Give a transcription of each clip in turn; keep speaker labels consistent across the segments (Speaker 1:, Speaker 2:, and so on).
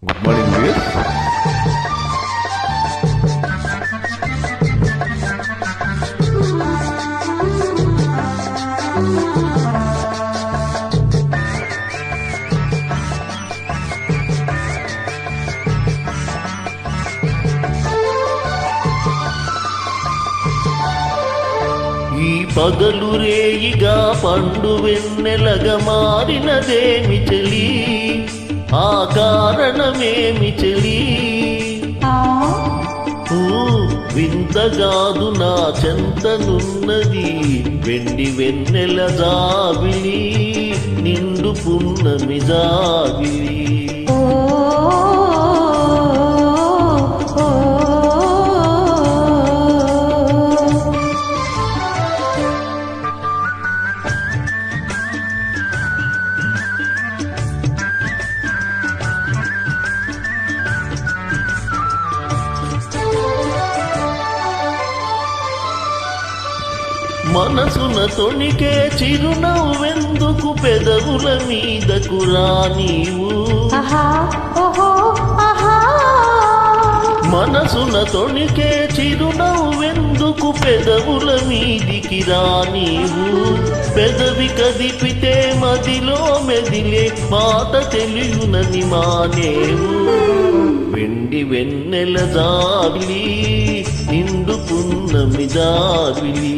Speaker 1: Good morning viewers.
Speaker 2: ఈ పగలు రేయిగా పండు వెన్నెలగా మారినదేమి చెలి, ఆ కారణమేమి చెలి? వింతగాదు నా చెంతనున్నది వెండి వెన్నెల జాబిలి, నిండు పున్నమి జాబిలి. మనసున తొణికే చిరునవ్వెందుకు పెదవుల మీదకు రా నీవు? మనసున తొణికే చిరునవ్వెందుకు పెదవుల మీదికి రా నీవు? పెదవి కదిపితే మదిలో మెదిలే మాట తెలియునని మానేవు. వెండి వెన్నెల జాబిలి, నిండు పున్నమి జాబిలి.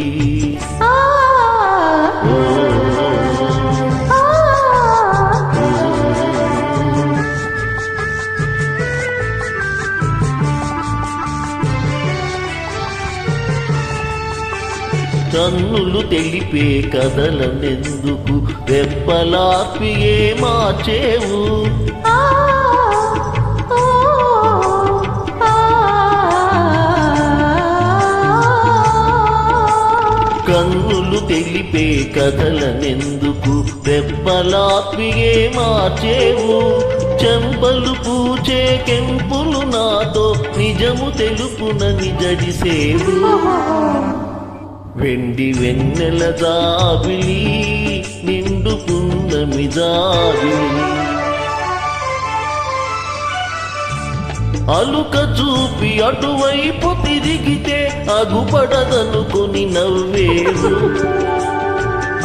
Speaker 2: కన్నులు తెలిపే కథలనెందుకు రెప్పలాపియే మార్చేవు? కన్నులు తెలిపే కథలనెందుకు రెప్పలాపియే మార్చేవు? చెంపలు పూచే కెంపులు నాతో నిజము తెలుపునని జడిసేవు. వెండి వెన్నెల జాబిలి, నిండు పున్నమి జాబిలి. అలుక చూపి అటువైపు తిరిగితే అగుపడదనుకొని నవ్వేవు.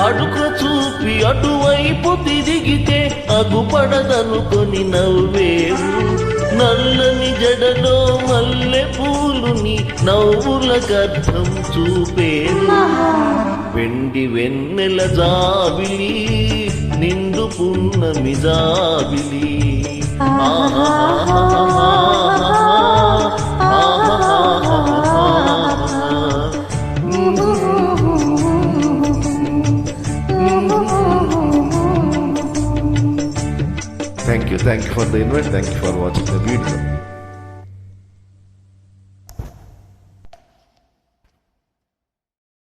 Speaker 2: అడుక చూపి అటువైపు తిరిగితే అగుపడదనుకొని నవ్వేవు. నల్లని జడలో మల్లె పూలుని నవ్వుల గర్భం చూపేవు. వెండి వెన్నెల జాబిలి, నిండు పున్నమి జాబిలి.
Speaker 1: Thank you for the invite. Thank you for watching the video.